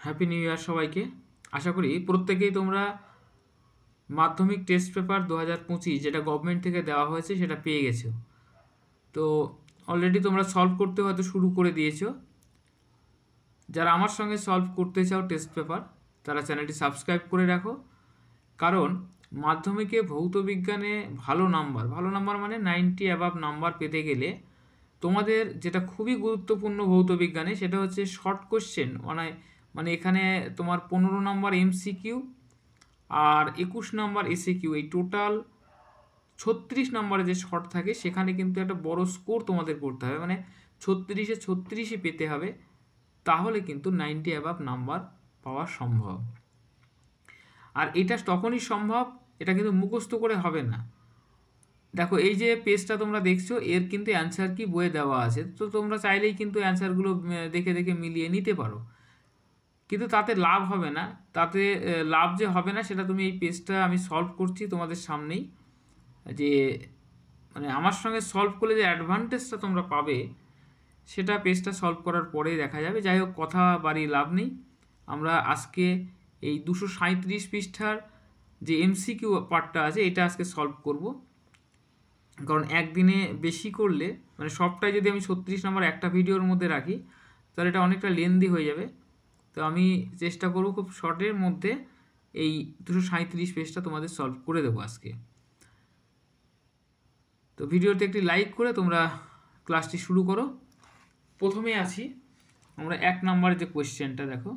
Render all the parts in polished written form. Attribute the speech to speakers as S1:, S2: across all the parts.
S1: Happy new year সবাইকে। আশা করি প্রত্যেকেই তোমরা মাধ্যমিক টেস্ট পেপার 2025 যেটা গভর্নমেন্ট থেকে দেওয়া হয়েছে সেটা পেয়ে গেছো। তো অলরেডি তোমরা সলভ করতে হয়তো শুরু করে দিয়েছো। যারা আমার সঙ্গে সলভ করতে চাও টেস্ট পেপার তারা চ্যানেলটি সাবস্ক্রাইব করে রাখো, কারণ মাধ্যমিকে ভৌত বিজ্ঞানে ভালো নাম্বার মানে 90 অ্যাবাভ নাম্বার পেতে গেলে তোমাদের যেটা খুবই গুরুত্বপূর্ণ ভৌত বিজ্ঞানে সেটা হচ্ছে শর্ট কোশ্চেন, মানে এখানে তোমার 15 নম্বর এমসিকিউ আর 21 নম্বর এসিকিউ, এই টোটাল 36 নম্বরে যে শর্ট থাকে সেখানে কিন্তু একটা বড় স্কোর তোমাদের করতে হবে, মানে 36-এ 36ই পেতে হবে, তাহলে কিন্তু 90 অ্যাবাভ নাম্বার পাওয়া সম্ভব। আর এটা তখনই সম্ভব, এটা কিন্তু মুখস্থ করে হবে না। দেখো এই যে পেজটা তোমরা দেখছো এর কিন্তু অ্যান্সার কি বইয়ে দেওয়া আছে, তো তোমরা চাইলেই কিন্তু অ্যান্সারগুলো দেখে দেখে মিলিয়ে নিতে পারো, কিন্তু তাতে লাভ হবে না। তাতে লাভ যে হবে না সেটা তুমি এই পেজটা আমি সলভ করছি তোমাদের সামনেই, যে মানে আমার সঙ্গে সলভ করলে যে অ্যাডভান্টেজটা তোমরা পাবে সেটা পেজটা সলভ করার পরেই দেখা যাবে। যাই হোক, কথা বাড়ি লাভ নেই। আমরা আজকে এই 237 পৃষ্ঠার যে এমসিকিউ পার্টটা আছে এটা আজকে সলভ করব, কারণ একদিনে বেশি করলে মানে সবটাই যদি আমি 36 নম্বর একটা ভিডিওর মধ্যে রাখি তাহলে এটা অনেকটা লেন্দি হয়ে যাবে। তো আমি চেষ্টা করব খুব শর্টের মধ্যে এই 237 পেজটা তোমাদের সলভ করে দেবো আজকে। তো ভিডিওতে একটি লাইক করে তোমরা ক্লাসটি শুরু করো। প্রথমে আছি আমরা 1 নম্বরের যে কোয়েশ্চেনটা, দেখো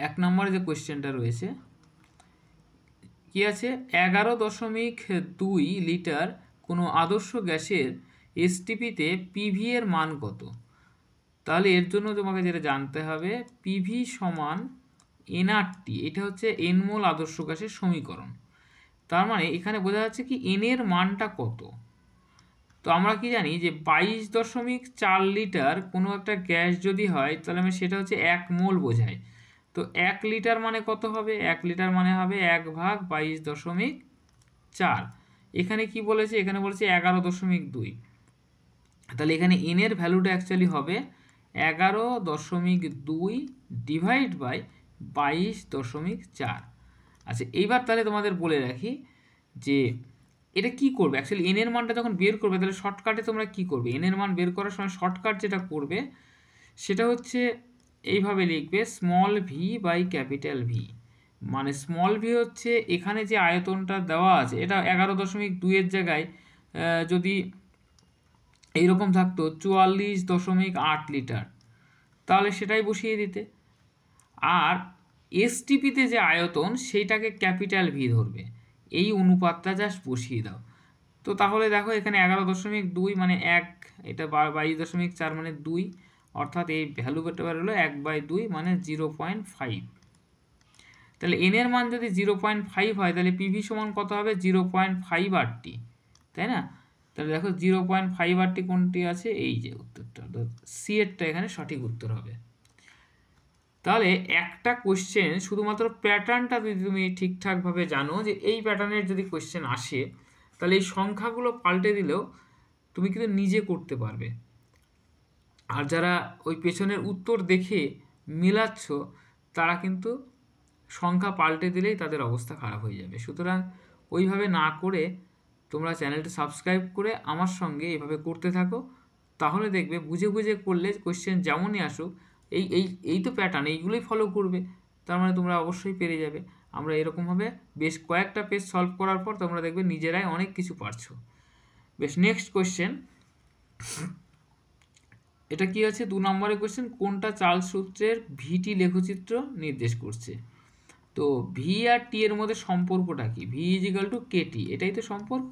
S1: 1 নম্বরে যে কোয়েশ্চেনটা রয়েছে কি আছে, 11.2 লিটার কোনো আদর্শ গ্যাসের এসটিপিতে পিভি এর মান কত? তাহলে এর জন্য তোমাকে যেটা জানতে হবে, পিভি সমান এনআরটি, এটা হচ্ছে এন মোল আদর্শ গ্যাসের সমীকরণ। তার মানে এখানে বোঝা যাচ্ছে কি এন এর মানটা কত। তো আমরা কি জানি যে 22.4 লিটার কোনো একটা গ্যাস যদি হয় তাহলে আমি সেটা হচ্ছে 1 মোল বোঝায়। তো 1 লিটার মানে কত হবে? 1 লিটার মানে হবে 1/22.4। এখানে কি বলেছে? এখানে বলেছে 11.2। তাহলে এখানে এন এর ভ্যালুটা অ্যাকচুয়ালি হবে 11.2 ডিভাইড বাই 22.4। আচ্ছা, এইবার তাহলে তোমাদের বলে রাখি যে এটা কি করবে অ্যাকচুয়ালি, এন এর মানটা যখন বের করবে তাহলে শর্টকাটে তোমরা কি করবে, এন এর মান বের করার সময় শর্টকাট যেটা করবে সেটা হচ্ছে এইভাবে লিখবে, small V by capital V. মানে স্মল ভি হচ্ছে এখানে যে আয়তনটা দেওয়া আছে এটা 11.2 জায়গায় যদি এইরকম থাকতো 44.8 লিটার তাহলে সেটাই বসিয়ে দিতে, আর এসটিপিতে যে আয়তন সেইটাকে ক্যাপিটাল ভি ধরবে, এই অনুপাতটা জাস্ট বসিয়ে দাও। তো তাহলে দেখো এখানে 11.2 মানে 1, এটা 22.4 মানে 2, অর্থাৎ এই ভ্যালু হলো 1/2 মানে 0.5। তাহলে এন এর মান যদি 0.5 হয় তাহলে পিভি সমান কত হবে? 0.5 আরটি, তাই না? তাহলে দেখো 0.5 আরটি কোনটি আছে, এই যে উত্তরটা, সি এরটা এখানে সঠিক উত্তর হবে। তাহলে একটা কোশ্চেন শুধুমাত্র প্যাটার্নটা যদি তুমি ঠিকঠাকভাবে জানো যে এই প্যাটার্নের যদি কোশ্চেন আসে তাহলে এই সংখ্যাগুলো পাল্টে দিলেও তুমি কিন্তু নিজে করতে পারবে। আর যারা ওই পেছনের উত্তর দেখে মিলাচ্ছ তারা কিন্তু সংখ্যা পাল্টে দিলেই তাদের অবস্থা খারাপ হয়ে যাবে। সুতরাং ওইভাবে না করে তোমরা চ্যানেলটা সাবস্ক্রাইব করে আমার সঙ্গে এভাবে করতে থাকো, তাহলে দেখবে বুঝে বুঝে করলে কোশ্চেন যেমনই আসুক এই এই এই তো প্যাটার্ন, এইগুলোই ফলো করবে, তার মানে তোমরা অবশ্যই পেরে যাবে। আমরা এরকমভাবে বেশ কয়েকটা পেজ সলভ করার পর তোমরা দেখবে নিজেরাই অনেক কিছু পারছো। বেশ, নেক্সট কোশ্চেন, এটা কি আছে? 2 নম্বরের কোশ্চেন, কোনটা চার্লস সূত্রের ভিটি লেখচিত্র নির্দেশ করছে? তো ভি আর টি এর মধ্যে সম্পর্কটা কি? ভি ইজিক্যাল টু কেটি, এটাই তো সম্পর্ক।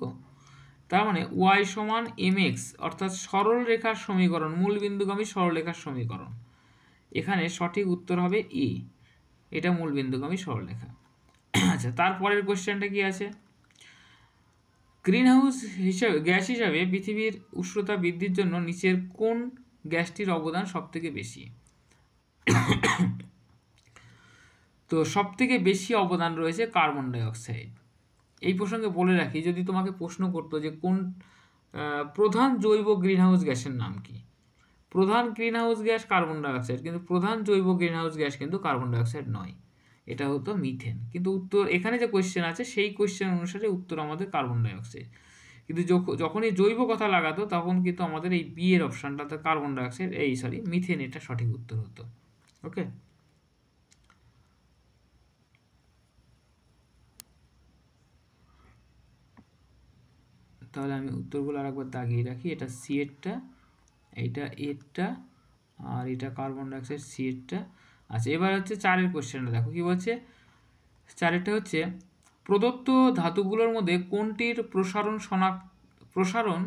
S1: তার মানে ওয়াই সমান এম এক্স, অর্থাৎ সরল রেখার সমীকরণ, মূল বিন্দুগামী সরল রেখার সমীকরণ। এখানে সঠিক উত্তর হবে এ, এটা মূল বিন্দুগামী সরলরেখা। আচ্ছা, তারপরের কোশ্চেনটা কি আছে, গ্রিন হাউস হিসাবে গ্যাস হিসাবে পৃথিবীর উষ্ণতা বৃদ্ধির জন্য নিচের কোন গ্যাসটির অবদান সবথেকে বেশি? তো সবথেকে বেশি অবদান রয়েছে কার্বন ডাইঅক্সাইড। এই প্রসঙ্গে বলে রাখি, যদি তোমাকে প্রশ্ন করতো যে কোন প্রধান জৈব গ্রিনহাউস গ্যাসের নাম কি, প্রধান গ্রিনহাউস গ্যাস কার্বন ডাইঅক্সাইড, কিন্তু প্রধান জৈব গ্রিনহাউস গ্যাস কিন্তু কার্বন ডাইঅক্সাইড নয়, এটা হতো মিথেন। কিন্তু উত্তর এখানে যে কোয়েশ্চেন আছে সেই কোয়েশ্চেন অনুসারে উত্তর আমাদের কার্বন ডাইঅক্সাইড, কিন্তু যখনই জৈব কথা লাগাতো তখন কিন্তু আমাদের এই বি এর অপশানটাতে কার্বন ডাইঅক্সাইড মিথেন, এটা সঠিক উত্তর হতো। ওকে, তাহলে আমি উত্তরগুলো আরেকবার দাগিয়ে রাখি। এটা সি এরটা, এইটা এরটা, আর এটা কার্বন ডাইঅক্সাইড সি এরটা। আচ্ছা, এবার হচ্ছে 4 কোয়েশ্চেনটা দেখো কি বলছে। 4টা হচ্ছে প্রদত্ত ধাতুগুলোর মধ্যে কোনটির প্রসারণ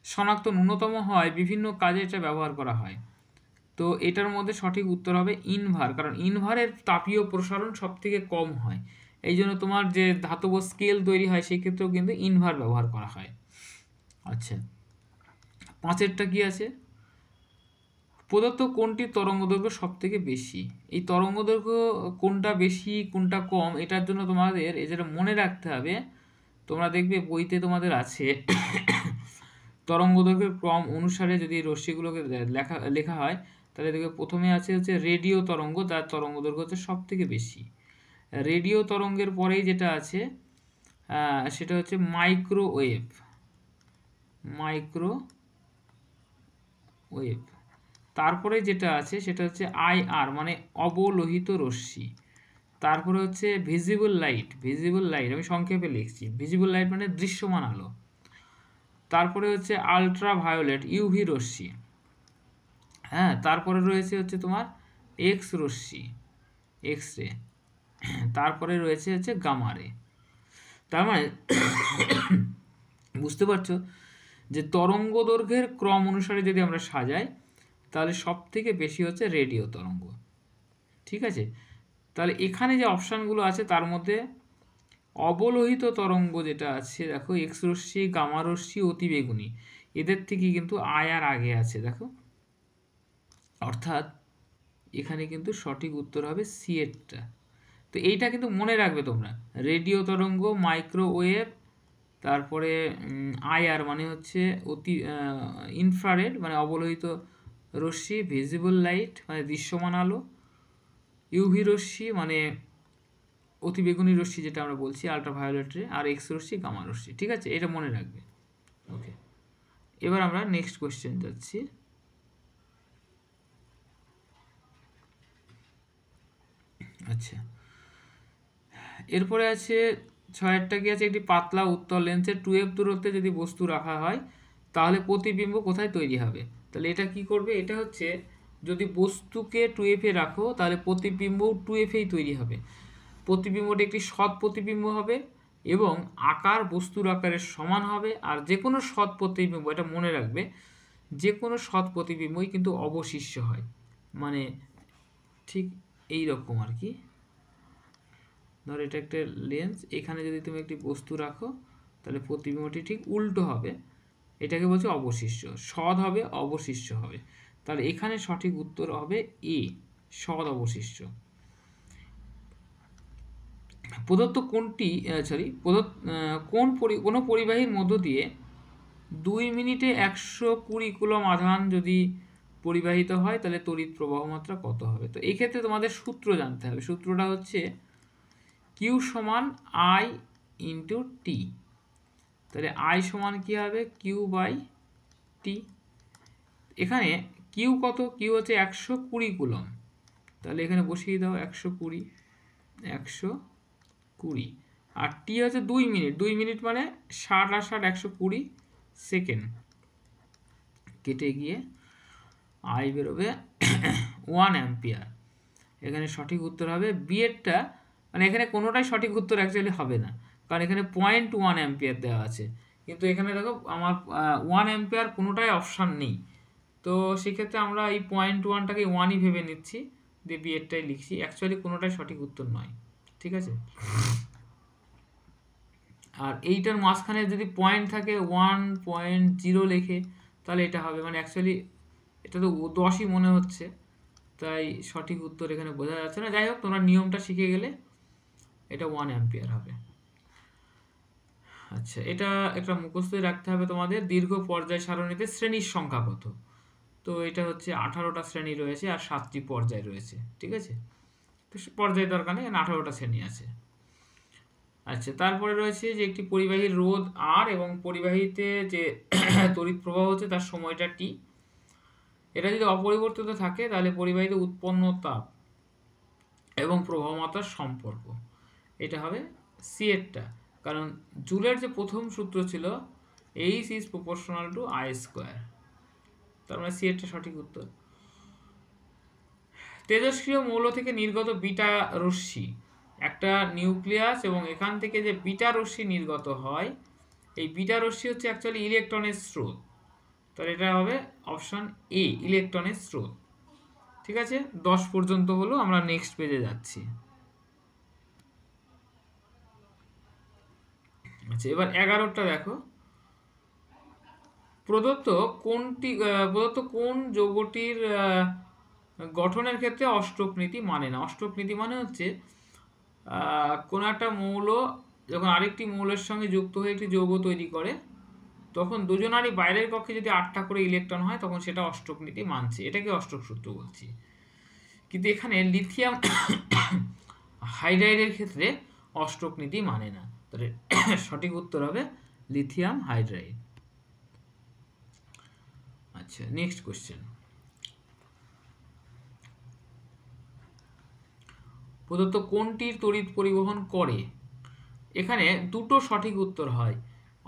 S1: শনাক্ত ন্যূনতম হয় বিভিন্ন কাজে এটা ব্যবহার করা হয়। তো এটার মধ্যে সঠিক উত্তর হবে ইনভার, কারণ ইনভারের তাপীয় প্রসারণ সব থেকে কম হয়। এই জন্য তোমার যে ধাতব স্কেল তৈরি হয় সেই ক্ষেত্রেও কিন্তু ইনভার ব্যবহার করা হয়। আচ্ছা, 5এরটা কি আছে, প্রদত্ত কোনটির তরঙ্গদৈর্ঘ্য সব থেকে বেশি। এই তরঙ্গদৈর্ঘ্য কোনটা বেশি কোনটা কম এটার জন্য তোমাদের যেটা মনে রাখতে হবে, তোমরা দেখবে বইতে তোমাদের আছে তরঙ্গদৈর্ঘ্যের ক্রম অনুসারে যদি রশ্মিগুলোকে লেখা হয়, তাহলে দেখবে প্রথমে আছে হচ্ছে রেডিও তরঙ্গ, যার তরঙ্গদৈর্ঘ্য হচ্ছে সব থেকে বেশি। রেডিও তরঙ্গের পরেই যেটা আছে সেটা হচ্ছে মাইক্রোওয়েভ। তারপরে যেটা আছে সেটা হচ্ছে আইআর, মানে অবলোহিত রশ্মি। তারপরে হচ্ছে ভিজিবল লাইট, আমি সংক্ষেপে লিখছি, ভিজিবল লাইট মানে দৃশ্যমান আলো। তারপরে হচ্ছে আলট্রা ভায়োলেট, ইউভি রশ্মি। হ্যাঁ, তারপরে রয়েছে হচ্ছে তোমার এক্স রশ্মি, এক্স রে। তারপরে রয়েছে হচ্ছে গামা রে। তার মানে বুঝতে পারছো যে তরঙ্গ দৈর্ঘ্যের ক্রম অনুসারে যদি আমরা সাজাই তাহলে সব থেকে বেশি হচ্ছে রেডিও তরঙ্গ। ঠিক আছে, তাহলে এখানে যে অপশানগুলো আছে তার মধ্যে অবলোহিত তরঙ্গ যেটা আছে দেখো, এক্স রশ্মি, গামা রশ্মি, অতিবেগুনি, এদের থেকে কিন্তু আয়ার আগে আছে দেখো, অর্থাৎ এখানে কিন্তু সঠিক উত্তর হবে সি এরটা। তো এইটা কিন্তু মনে রাখবে তোমরা, রেডিও তরঙ্গ, মাইক্রোওয়েভ, তারপরে আইআর মানে হচ্ছে ইনফ্রারেড মানে অবলোহিত রশ্মি, ভিজিবল লাইট মানে দৃশ্যমান আলো, ইউভি রশ্মি মানে অতিবেগুনি রশ্মি যেটা আমরা বলছি আলট্রাভায়োলেট রে, আর এক্স রশ্মি, গামা রশ্মি। ঠিক আছে, এটা মনে রাখবে। ওকে, এবার আমরা নেক্সট কোয়েশ্চেন যাচ্ছি। আচ্ছা, এরপরে আছে 6টা কি আছে, একটি পাতলা উত্তল লেন্সের 2f দূরত্বে যদি বস্তু রাখা হয় তাহলে প্রতিবিম্ব কোথায় তৈরি হবে। তাহলে এটা কি করবে, এটা হচ্ছে যদি বস্তুকে 2f এ রাখো তাহলে প্রতিবিম্ব 2f এই তৈরি হবে। প্রতিবিম্বটি একটি সৎ প্রতিবিম্ব হবে এবং আকার বস্তুর আকারের সমান হবে। আর যে কোনো সৎ প্রতিবিম্ব, এটা মনে রাখবে, যে কোনো সৎ প্রতিবিম্বই কিন্তু অবশিষ্ট হয়, মানে ঠিক এই রকম আর কি। ধর এটা একটা লেন্স, এখানে যদি তুমি একটি বস্তু রাখো তাহলে প্রতিবিম্বটি ঠিক উল্টো হবে, এটাকে বলছে অবশিষ্ট। সৎ হবে, অবশিষ্ট হবে, তাহলে এখানে সঠিক উত্তর হবে এ, সৎ অবশিষ্ট। প্রদত্ত কোনো পরিবাহীর মধ্য দিয়ে 2 মিনিটে 120 কুলম আধান যদি পরিবাহিত হয় তাহলে তড়িৎ প্রবাহ মাত্রা কত হবে। তো এই ক্ষেত্রে তোমাদের সূত্র জানতে হবে। সূত্রটা হচ্ছে কিউ সমান আই ইন্টু টি। তাহলে আই সমান কি হবে, কিউ বাই টি। এখানে কিউ কত, কিউ হচ্ছে 120 কুলম, তাহলে এখানে বসিয়ে দাও 120, আর টি হচ্ছে 2 মিনিট, 2 মিনিট মানে 60 আর 60 120 সেকেন্ড, কেটে গিয়ে আই বেরোবে 1 অ্যাম্পিয়ার। এখানে সঠিক উত্তর হবে বি এরটা, মানে এখানে কোনোটাই সঠিক উত্তর অ্যাকচুয়ালি হবে না, কারণ এখানে 0.1 অ্যাম্পিয়ার দেওয়া আছে, কিন্তু এখানে দেখো আমার 1 অ্যাম্পিয়ার কোনোটাই অপশান নেই। তো সেক্ষেত্রে আমরা এই 0.1টাকে 1ই ভেবে নিচ্ছি, দিয়ে বি এরটাই লিখছি, অ্যাকচুয়ালি কোনোটাই সঠিক উত্তর নয়। ঠিক আছে, আর এইটার মাঝখানে যদি পয়েন্ট থাকে 1.0 লেখে তাহলে এটা হবে, মানে অ্যাকচুয়ালি এটা তো 10ই মনে হচ্ছে, তাই সঠিক উত্তর এখানে বোঝা যাচ্ছে না। যাই হোক, তোমরা নিয়মটা শিখে গেলে এটা 1 অ্যাম্পিয়ার হবে। আচ্ছা, এটা একটা মুখস্থই রাখতে হবে তোমাদের, দীর্ঘ পর্যায় সারণীতে শ্রেণীর সংখ্যা কত। তো এটা হচ্ছে 18টা শ্রেণী রয়েছে আর 7টি পর্যায় রয়েছে, ঠিক আছে। তো পর্যায় দরকার নেই, 18টা শ্রেণী আছে। আচ্ছা, তারপরে রয়েছে যে একটি পরিবাহীর রোধ আর এবং পরিবাহীতে যে তড়িৎ প্রবাহ হচ্ছে তার সময়টা টি। এটা যদি অপরিবর্তিত থাকে তাহলে পরিবাহীতে উৎপন্ন তাপ এবং প্রবাহমাত্রার সম্পর্ক এটা হবে সি এরটা, কারণ জুলের যে প্রথম সূত্র ছিল H is proportional to I square, তার মানে সি এরটা সঠিক উত্তর। তেজস্ক্রিয় মৌল থেকে নির্গত বিটা রশ্মি একটা নিউক্লিয়াস এবং এখান থেকে যে বিটা রশ্মি নির্গত হয়, এই বিটা রশ্মি হচ্ছে অ্যাকচুয়ালি ইলেকট্রনের স্রোত, তাহলে এটা হবে অপশন এ, ইলেকট্রনের স্রোত। ঠিক আছে, 10 পর্যন্ত হলো, আমরা নেক্সট পেজে যাচ্ছি। আচ্ছা, এবার 11টা দেখো। প্রদত্ত কোন যৌগটির গঠনের ক্ষেত্রে অষ্টক নীতি মানে না। অষ্টক নীতি মানে হচ্ছে কোন একটা মৌল যখন আরেকটি মৌলের সঙ্গে যুক্ত হয়ে একটি যৌগ তৈরি করে, তখন দুজনারই বাইরের কক্ষে যদি 8টা করে ইলেকট্রন হয় তখন সেটা অষ্টক নীতি মানছে, এটাকে অষ্টক সূত্র বলছি। কিন্তু এখানে লিথিয়াম হাইড্রাইডের ক্ষেত্রে অষ্টক নীতি মানে না, তাহলে সঠিক উত্তর হবে লিথিয়াম হাইড্রাইড। আচ্ছা, নেক্সট কোশ্চেন। প্রদত্ত কোনটির তড়িৎ পরিবহন করে? এখানে দুটো সঠিক উত্তর হয়।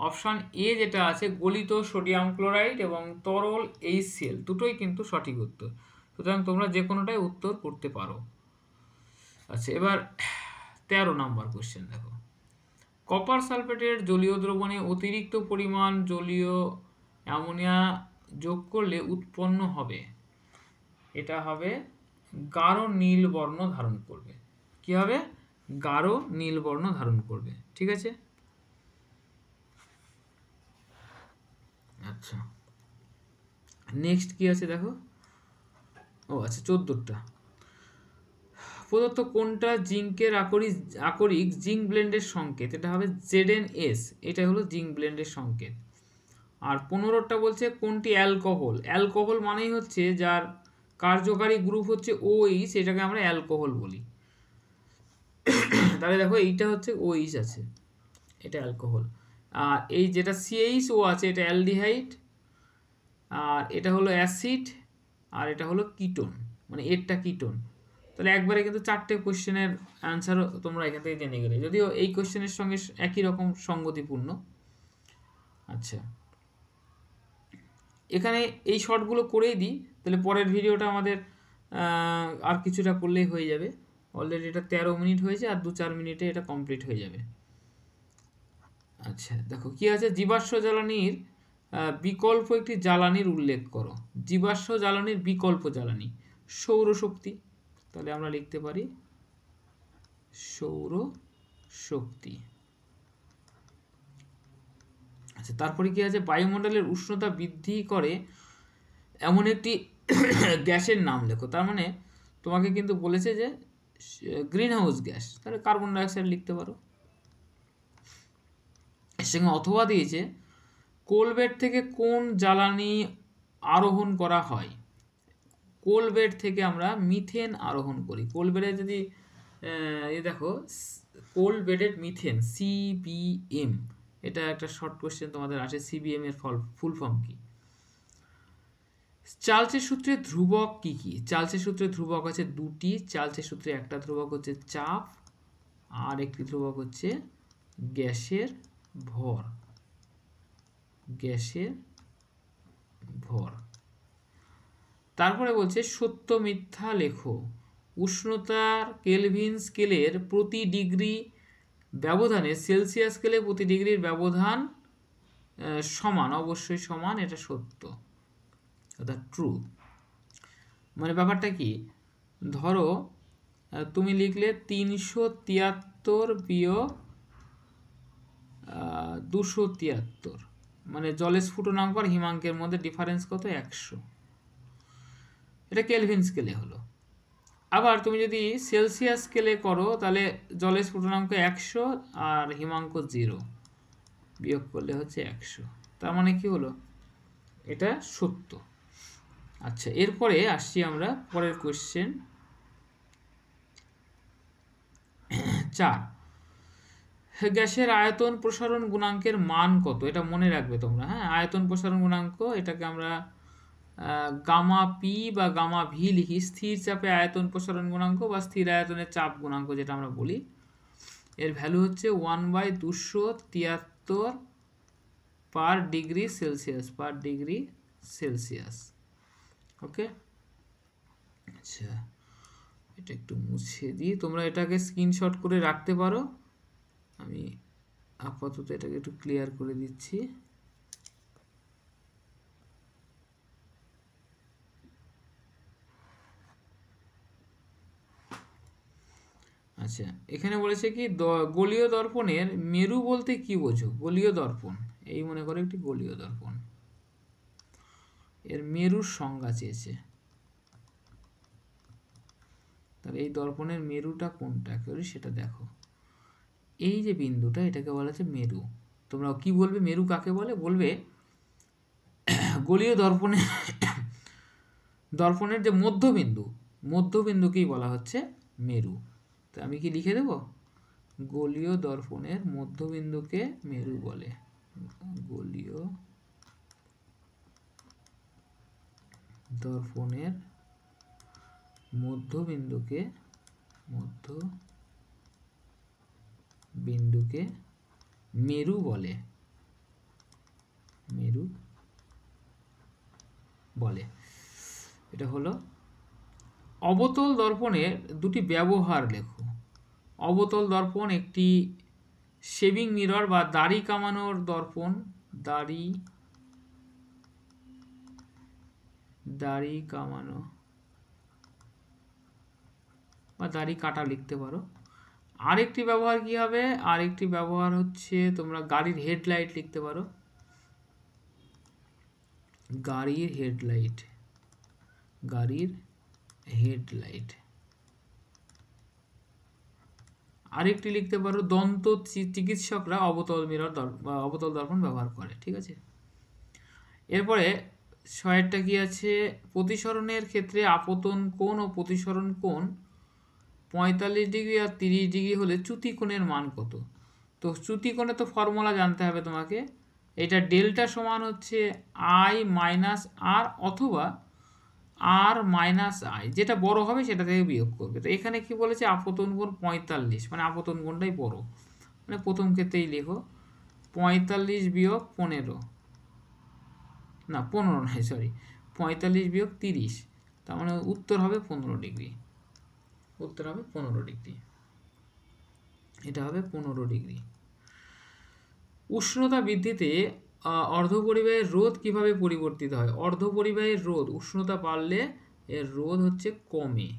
S1: অপশন এ যেটা আছে গলিত সোডিয়াম ক্লোরাইড এবং তরল HCl, দুটোই কিন্তু সঠিক উত্তর, সুতরাং তোমরা যে কোনোটাই উত্তর করতে পারো। আচ্ছা, এবার 13 নম্বর কোশ্চেন দেখো। কপার সালফেটের জলীয় দ্রবণে অতিরিক্ত পরিমাণ জলীয় অ্যামোনিয়া যোগ করলে উৎপন্ন হবে, এটা হবে গাঢ় নীল বর্ণ ধারণ করবে। কি হবে? গাঢ় নীল বর্ণ ধারণ করবে, ঠিক আছে। আচ্ছা, নেক্সট কি আছে দেখো। ও আচ্ছা, 14টা। প্রদত্ত কোনটা জিঙ্কের আকরিক জিঙ্ক ব্লেন্ডের সংকেত, এটা হবে ZnS, এটা হলো জিঙ্ক ব্লেন্ডের সংকেত। আর 15টা বলছে কোনটি অ্যালকোহল। অ্যালকোহল মানেই হচ্ছে যার কার্যকারী গ্রুপ হচ্ছে OH, এটাকে আমরা অ্যালকোহল বলি। তাহলে দেখো এইটা হচ্ছে OH আছে, এটা অ্যালকোহল। আর এই যেটা CHO আছে এটা অ্যালডিহাইড, আর এটা হলো অ্যাসিড, আর এটা হলো কিটোন, মানে এরটা কিটোন। তাহলে একবারে কিন্তু 4টে কোশ্চেনের অ্যান্সারও তোমরা এখান থেকে জেনে গেলে, যদিও এই কোশ্চেনের সঙ্গে একই রকম সঙ্গতিপূর্ণ। আচ্ছা, এখানে এই শর্টগুলো করেই দিই, তাহলে পরের ভিডিওটা আমাদের আর কিছুটা করলেই হয়ে যাবে। অলরেডি এটা 13 মিনিট হয়েছে, আর 2-4 মিনিটে এটা কমপ্লিট হয়ে যাবে। আচ্ছা, দেখো কি আছে। জীবাশ্ম জ্বালানির বিকল্প একটি জ্বালানির উল্লেখ করো। জীবাশ্ম জ্বালানির বিকল্প জ্বালানি সৌরশক্তি, তাহলে আমরা লিখতে পারি সৌরশক্তি। আচ্ছা, তারপরে কি আছে। বায়ুমণ্ডলের উষ্ণতা বৃদ্ধি করে এমন একটি গ্যাসের নাম লেখো। তার মানে তোমাকে কিন্তু বলেছে যে গ্রিন হাউস গ্যাস, তাহলে কার্বন ডাইঅক্সাইড লিখতে পারো। এর সঙ্গে অথবা দিয়েছে কোল বেড থেকে কোন জ্বালানি আরোহণ করা হয়। কোল বেড থেকে আমরা মিথেন আরোহণ করি। কোল বেডে যদি দেখো কোল বেডেড মিথেন CBM, এটা একটা শর্ট কোশ্চেন তোমাদের আসে। CBM এর ফুল ফর্ম কি? চার্লসের সূত্রে ধ্রুবক কি কি? চার্লসের সূত্রে ধ্রুবক আছে দুটি। চার্লসের সূত্রে একটা ধ্রুবক হচ্ছে চাপ, আর একটি ধ্রুবক হচ্ছে গ্যাসের ভর। গ্যাসের ভর। তারপরে বলছে সত্য মিথ্যা লেখো। উষ্ণতার কেলভিন স্কেলের প্রতি ডিগ্রি ব্যবধানে সেলসিয়াস স্কেলে প্রতি ডিগ্রির ব্যবধান সমান, অবশ্যই সমান, এটা সত্য, অর্থাৎ ট্রু। মানে ব্যাপারটা কি, ধরো তুমি লিখলে 373 বিয়োগ 273, মানে জলে স্ফুটনাঙ্ক আর হিমাঙ্কের মধ্যে ডিফারেন্স কত? 100। এটা কেলভিন স্কেলে হলো। আবার তুমি যদি সেলসিয়াস স্কেলে করো তাহলে জলের স্ফুটনাঙ্ক 100 আর হিমাঙ্ক 0, বিয়োগ করলে হচ্ছে 100। তার মানে কি হলো? এটা সত্য। আচ্ছা, এরপরে আসছি আমরা পরের কোশ্চেন 4। গ্যাসের আয়তন প্রসারণ গুণাঙ্কের মান কত? এটা মনে রাখবে তোমরা, হ্যাঁ। আয়তন প্রসারণ গুণাঙ্ক, এটাকে আমরা গামা পি বা গামা ভি লিখি। স্থির চাপে আয়তন প্রসারণ গুণাঙ্ক বা স্থির আয়তনের চাপ গুণাঙ্ক যেটা আমরা বলি, এর ভ্যালু হচ্ছে 1/273 পার ডিগ্রি সেলসিয়াস। ওকে, আচ্ছা, এটা একটু মুছে দিই, তোমরা এটাকে স্ক্রিনশট করে রাখতে পারো। আমি আপাতত এটাকে একটু ক্লিয়ার করে দিচ্ছি। আচ্ছা, এখানে বলেছে কি গোলীয় দর্পণের মেরু বলতে কি বোঝো? গোলীয় দর্পণ, এই মনে করো একটি গোলীয় দর্পণ, এর মেরুর সংজ্ঞা চেয়েছে। তাহলে এই দর্পণের মেরুটা কোনটা একেবারে সেটা দেখো। এই যে বিন্দুটা, এটাকে বলা হচ্ছে মেরু। তোমরা কি বলবে মেরু কাকে বলে? বলবে গোলীয় দর্পণের যে মধ্যবিন্দুকেই বলা হচ্ছে মেরু। তো আমি কি লিখে দেব? গোলীয় দর্পণের মধ্যবিন্দুকে মেরু বলে। গোলীয় দর্পণের মধ্যবিন্দুকে মেরু বলে। এটা হলো। অবতল দর্পণের দুটি ব্যবহার লেখো। অবতল দর্পণ একটি শেভিং মিরর বা দাড়ি কামানোর দর্পণ। দাড়ি কামানো বা দাড়ি কাটা লিখতে পারো। আরেকটি ব্যবহার কি হবে? আরেকটি ব্যবহার হচ্ছে তোমরা গাড়ির হেডলাইট লিখতে পারো। গাড়ির হেডলাইট। আরেকটি লিখতে পারো, দন্ত চিকিৎসকরা অবতল মিরর বা অবতল দর্পণ ব্যবহার করে। ঠিক আছে, এরপরে 6টা কি আছে? প্রতিসরণের ক্ষেত্রে আপতন কোণ ও প্রতিসরণ কোণ 45 ডিগ্রি আর 30 ডিগ্রি হলে চ্যুতি কোণের মান কত? তো চ্যুতি কোণে তো ফর্মুলা জানতে হবে তোমাকে। এটা ডেল্টা সমান হচ্ছে আই মাইনাস আর অথবা আর মাইনাস আই, যেটা বড় হবে সেটা থেকে বিয়োগ করবে। তো এখানে কি বলেছে? আপতন কোণ 45, মানে আপতন কোণটাই বড়, মানে প্রথম ক্ষেত্রেই লেখো 45 বিয়োগ 15, না 15 নয়, সরি, 45 বিয়োগ 30, তার মানে উত্তর হবে 15 ডিগ্রি। এটা হবে 15 ডিগ্রি। উষ্ণতা বৃদ্ধিতে অর্ধপরিবাহীর রোধ কিভাবে পরিবর্তিত হয়? অর্ধপরিবাহীর রোধ উষ্ণতা বাড়লে এর রোধ হচ্ছে কমে।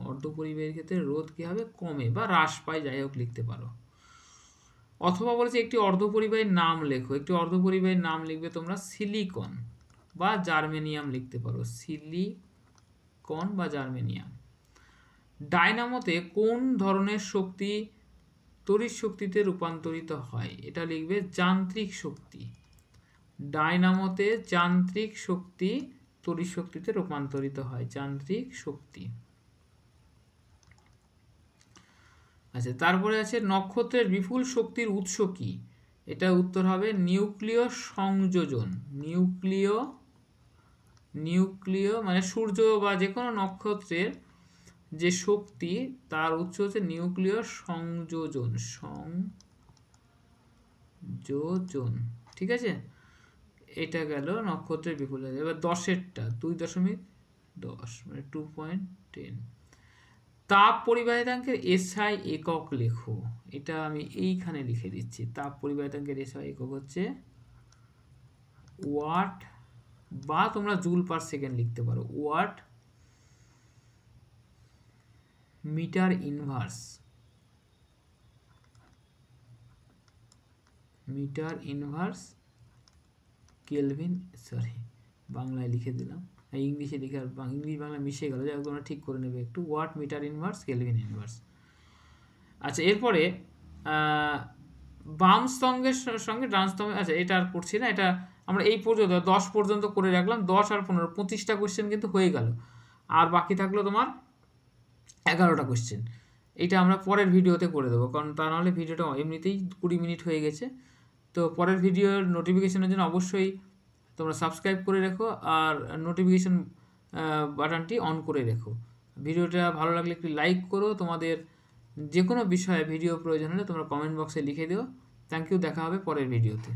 S1: অর্ধপরিবাহীর ক্ষেত্রে রোধ কি হবে? কমে বা হ্রাস পায়, যাই হোক লিখতে পারো। অথবা বলেছে একটি অর্ধপরিবাহীর নাম লেখো। একটি অর্ধপরিবাহীর নাম লিখবে তোমরা সিলিকন বা জার্মেনিয়াম লিখতে পারো। সিলিকন বা জার্মেনিয়াম। ডায়নামোতে কোন ধরনের শক্তি তড়িৎ শক্তিতে রূপান্তরিত হয়? এটা লিখবে যান্ত্রিক শক্তি। ডায়নামোতে যান্ত্রিক শক্তি তড়িৎ শক্তিতে রূপান্তরিত হয়, যান্ত্রিক শক্তি। আচ্ছা, তারপরে আছে নক্ষত্রের বিপুল শক্তির উৎস কি? এটা উত্তর হবে নিউক্লিয় সংযোজন। নিউক্লিয় মানে সূর্য বা যে কোনো নক্ষত্রের যে শক্তি, তার উৎস হচ্ছে নিউক্লিয় সংযোজন। ঠিক আছে, এটা গেল নক্ষত্রের বিপুল। এবার 10এরটা 2.10 মানে 2.10। তাপ পরিবাহিতাঙ্কের এসআই একক লেখো। এটা আমি এইখানে লিখে দিচ্ছি। তাপ পরিবাহিতাঙ্কের এসআই একক হচ্ছে ওয়াট, বা তোমরা জুল পার সেকেন্ড লিখতে পারো। Watt metre inverse kelvin, sorry বাংলায় লিখে দিলাম, ইংলিশে লিখে আর ইংলিশ বাংলা মিশে গেল, যাই তোমরা ঠিক করে নেবে একটু। Watt metre inverse kelvin inverse. আচ্ছা, এরপরে বাম স্তম্ভের সঙ্গে ডান স্তম্ভে, আচ্ছা এটা আর করছি না, এটা আমরা এই পর্যন্ত 10 পর্যন্ত করে রাখলাম, 10 আর 15 25টা কোশ্চেন কিন্তু হয়ে গেল, আর বাকি থাকলো তোমার 11টা কোশ্চেন। এটা আমরা পরের ভিডিওতে করে দেবো, কারণ তা নাহলে ভিডিওটা এমনিতেই 20 মিনিট হয়ে গেছে। তো পরের ভিডিওর নোটিফিকেশনের জন্য অবশ্যই তোমরা সাবস্ক্রাইব করে রেখো আর নোটিফিকেশন বাটনটি অন করে রেখো। ভিডিওটা ভালো লাগলে একটু লাইক করো, তোমাদের যে কোনো বিষয়ে ভিডিও প্রয়োজন হলে তোমরা কমেন্ট বক্সে লিখে দিও। থ্যাংক ইউ, দেখা হবে পরের ভিডিওতে।